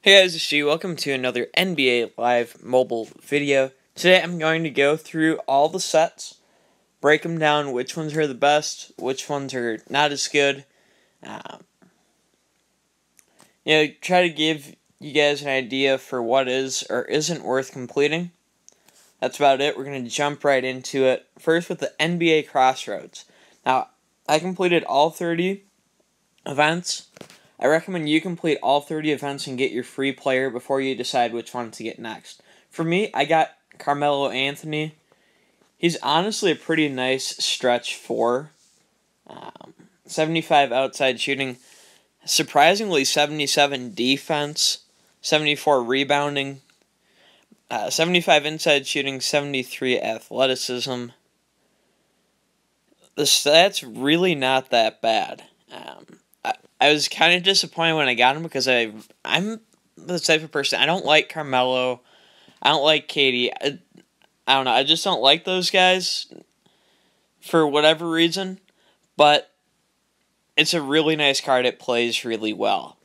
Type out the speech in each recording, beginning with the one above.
Hey guys, it's G. Welcome to another NBA Live mobile video. Today I'm going to go through all the sets, break them down, which ones are the best, which ones are not as good. Try to give you guys an idea for what is or isn't worth completing. That's about it. We're going to jump right into it. First with the NBA Crossroads. Now, I completed all 30 events. I recommend you complete all 30 events and get your free player before you decide which one to get next. For me, I got Carmelo Anthony. He's honestly a pretty nice stretch 4. 75 outside shooting, surprisingly 77 defense, 74 rebounding, 75 inside shooting, 73 athleticism. The stats really not that bad. I was kind of disappointed when I got him because I'm the type of person, I don't like Carmelo, I don't like Katie, I don't know, I just don't like those guys for whatever reason, but it's a really nice card, it plays really well.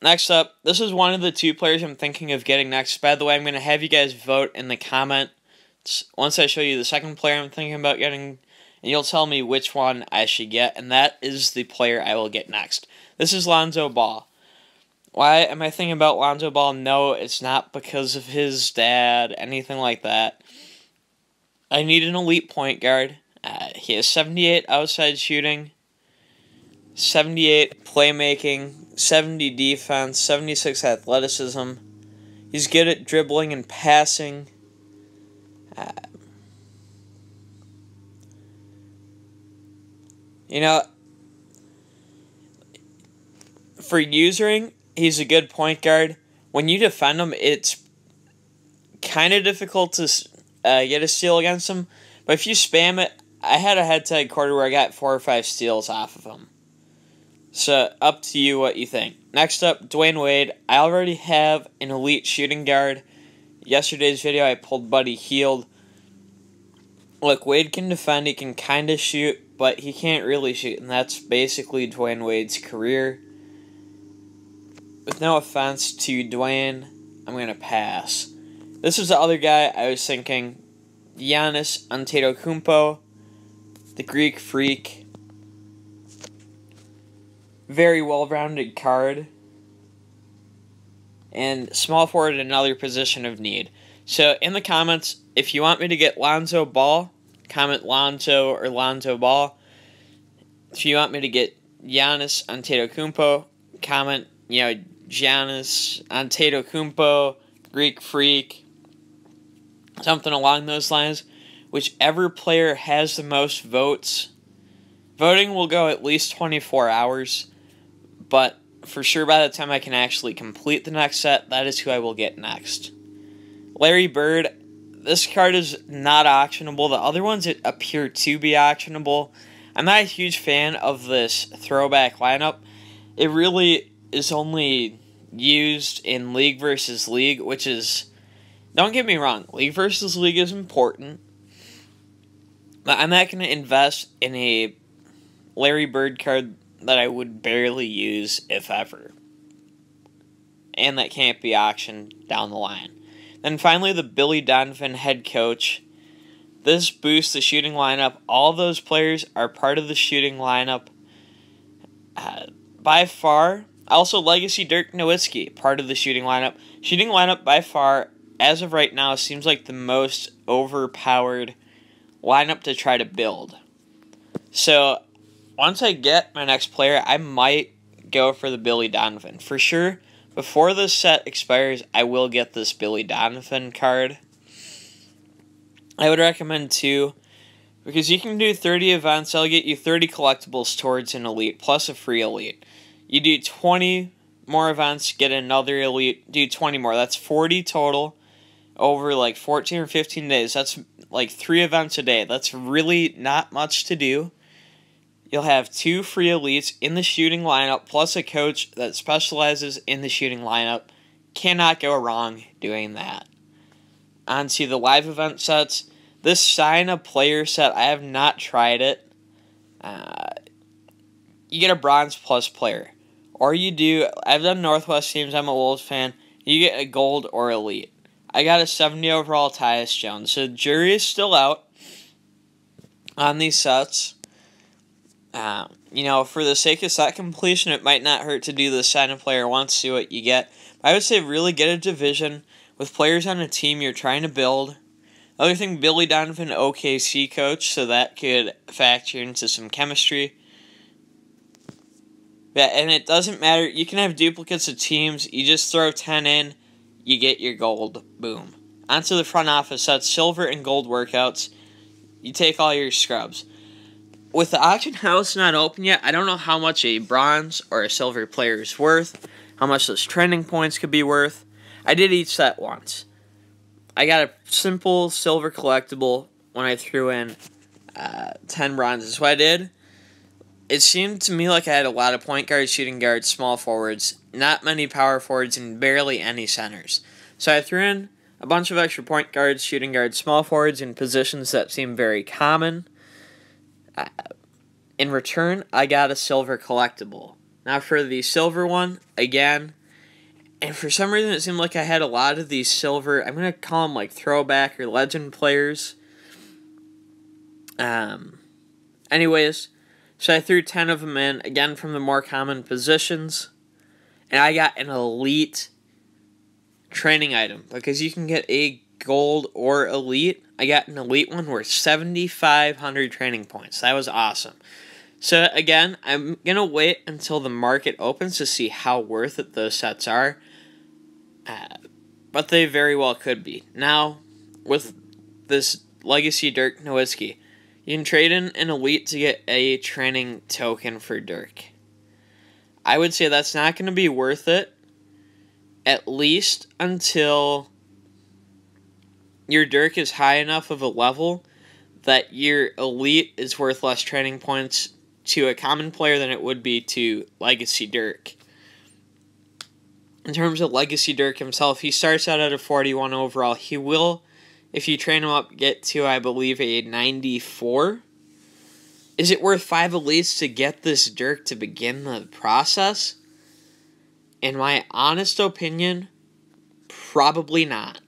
Next up, this is one of the 2 players I'm thinking of getting next. By the way, I'm going to have you guys vote in the comments once I show you the second player I'm thinking about getting, and you'll tell me which one I should get, and that is the player I will get next. This is Lonzo Ball. Why am I thinking about Lonzo Ball? No, it's not because of his dad, anything like that. I need an elite point guard. He has 78 outside shooting, 78 playmaking, 70 defense, 76 athleticism. He's good at dribbling and passing. For usering, he's a good point guard. When you defend him, it's kind of difficult to get a steal against him. But if you spam it, I had a head-to-head quarter where I got 4 or 5 steals off of him. So, up to you what you think. Next up, Dwyane Wade. I already have an elite shooting guard. Yesterday's video, I pulled Buddy Hield. Look, Wade can defend, he can kind of shoot, but he can't really shoot, and that's basically Dwyane Wade's career. With no offense to Dwyane, I'm going to pass. This is the other guy I was thinking. Giannis Antetokounmpo, the Greek Freak. Very well-rounded card. And small forward, another position of need. So in the comments, if you want me to get Lonzo Ball, comment Lonzo or Lonzo Ball. If you want me to get Giannis Antetokounmpo, comment, Giannis Antetokounmpo, Greek Freak, something along those lines. Whichever player has the most votes, voting will go at least 24 hours, but for sure by the time I can actually complete the next set, that is who I will get next. Larry Bird, this card is not auctionable. The other ones appear to be auctionable. I'm not a huge fan of this throwback lineup. It really is only used in League versus League, which is, don't get me wrong, League versus League is important, but I'm not going to invest in a Larry Bird card that I would barely use, if ever, and that can't be auctioned down the line. Then finally, the Billy Donovan head coach. This boosts the shooting lineup. All those players are part of the shooting lineup. By far, also legacy Dirk Nowitzki, part of the shooting lineup. Shooting lineup by far, as of right now, seems like the most overpowered lineup to try to build. So, once I get my next player, I might go for the Billy Donovan. For sure, before this set expires, I will get this Billy Donovan card. I would recommend 2, because you can do 30 events, I'll get you 30 collectibles towards an elite, plus a free elite. You do 20 more events, get another elite, do 20 more. That's 40 total over like 14 or 15 days. That's like 3 events a day. That's really not much to do. You'll have 2 free elites in the shooting lineup, plus a coach that specializes in the shooting lineup. Cannot go wrong doing that. On to the live event sets. This sign a player set, I have not tried it. You get a bronze plus player. Or you do, I've done Northwest teams, I'm a Wolves fan, you get a gold or elite. I got a 70 overall Tyus Jones. So the jury is still out on these sets. For the sake of set completion, it might not hurt to do the sign a player once, see what you get. I would say really get a division with players on a team you're trying to build. Other thing, Billy Donovan, OKC coach, so that could factor into some chemistry. Yeah, and it doesn't matter. You can have duplicates of teams. You just throw 10 in, you get your gold. Boom. Onto the front office sets, silver and gold workouts. You take all your scrubs. With the auction house not open yet, I don't know how much a bronze or a silver player is worth, how much those trending points could be worth. I did each set once. I got a simple silver collectible when I threw in 10 bronzes. What I did, it seemed to me like I had a lot of point guards, shooting guards, small forwards, not many power forwards, and barely any centers. So I threw in a bunch of extra point guards, shooting guards, small forwards in positions that seem very common. In return, I got a silver collectible. Now for the silver one, again, and for some reason it seemed like I had a lot of these silver, I'm going to call them like throwback or legend players. Anyways, so I threw 10 of them in, again from the more common positions, and I got an elite training item, because you can get a gold or elite. I got an elite one worth 7,500 training points. That was awesome. So again, I'm going to wait until the market opens to see how worth it those sets are. But they very well could be. Now, with this Legacy Dirk Nowitzki, you can trade in an elite to get a training token for Dirk. I would say that's not going to be worth it, at least until your Dirk is high enough of a level that your elite is worth less training points to a common player than it would be to Legacy Dirk. In terms of Legacy Dirk himself, he starts out at a 41 overall. He will, if you train him up, get to, I believe, a 94. Is it worth 5 elites to get this Dirk to begin the process? In my honest opinion, probably not.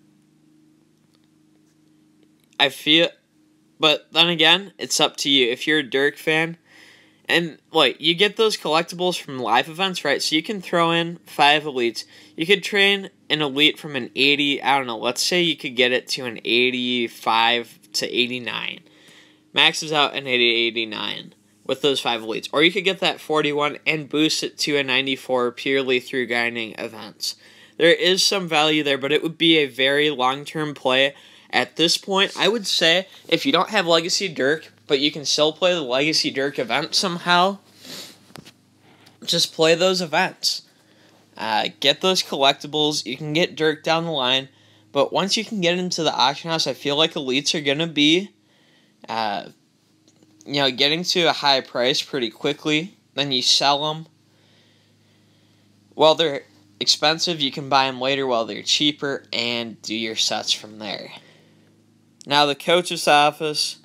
But then again, it's up to you. If you're a Dirk fan, and you get those collectibles from live events, right? So you can throw in 5 elites. You could train an elite from an 80, I don't know, let's say you could get it to an 85 to 89. Maxes out an 89 with those 5 elites. Or you could get that 41 and boost it to a 94 purely through grinding events. There is some value there, but it would be a very long-term play. At this point, I would say, if you don't have Legacy Dirk, but you can still play the Legacy Dirk event somehow, just play those events. Get those collectibles. You can get Dirk down the line, but once you can get into the auction house, I feel like elites are going to be, getting to a high price pretty quickly. Then you sell them. While they're expensive, you can buy them later while they're cheaper and do your sets from there. Now, the coach's office,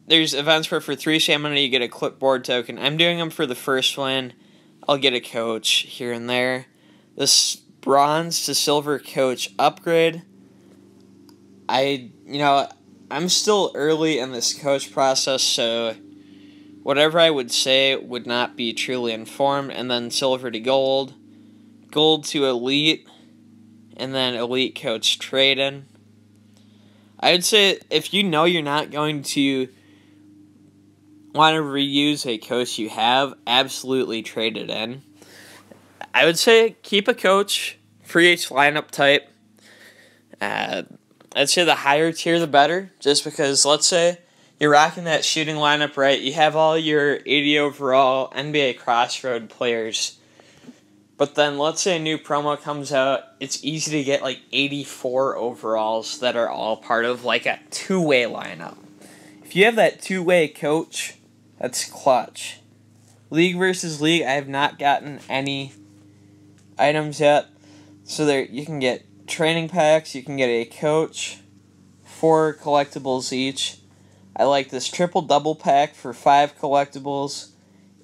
there's events where for 3 stamina you get a clipboard token. I'm doing them for the first one. I'll get a coach here and there. This bronze to silver coach upgrade, I'm still early in this coach process, so whatever I would say would not be truly informed. And then silver to gold, gold to elite, and then elite coach trade-in. I would say if you know you're not going to want to reuse a coach you have, absolutely trade it in. I would say keep a coach for each lineup type. I'd say the higher tier the better, just because let's say you're rocking that shooting lineup, right? You have all your 80 overall NBA Crossroad players. But then let's say a new promo comes out, it's easy to get 84 overalls that are all part of a two-way lineup. If you have that two-way coach, that's clutch. League versus league, I have not gotten any items yet. So there you can get training packs, you can get a coach, 4 collectibles each. I like this triple double pack for 5 collectibles,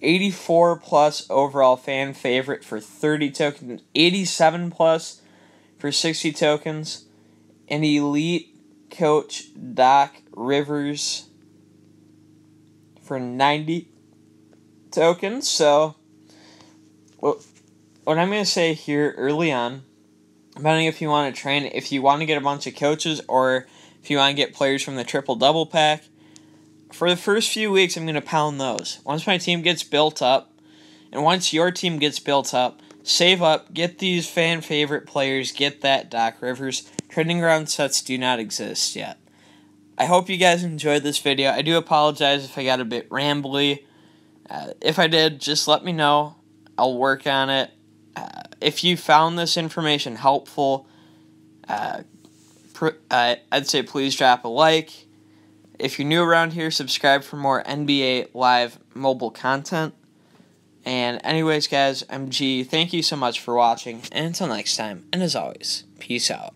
84 plus overall fan favorite for 30 tokens, 87 plus for 60 tokens, and elite coach Doc Rivers for 90 tokens. So, what I'm going to say here early on, depending if you want to train, if you want to get a bunch of coaches or if you want to get players from the triple-double pack, for the first few weeks, I'm going to pound those. Once my team gets built up, and once your team gets built up, save up, get these fan favorite players, get that Doc Rivers. Trending ground sets do not exist yet. I hope you guys enjoyed this video. I do apologize if I got a bit rambly. If I did, just let me know. I'll work on it. If you found this information helpful, I'd say please drop a like. If you're new around here, subscribe for more NBA Live mobile content. And anyways, guys, I'm G. Thank you so much for watching. And until next time, and as always, peace out.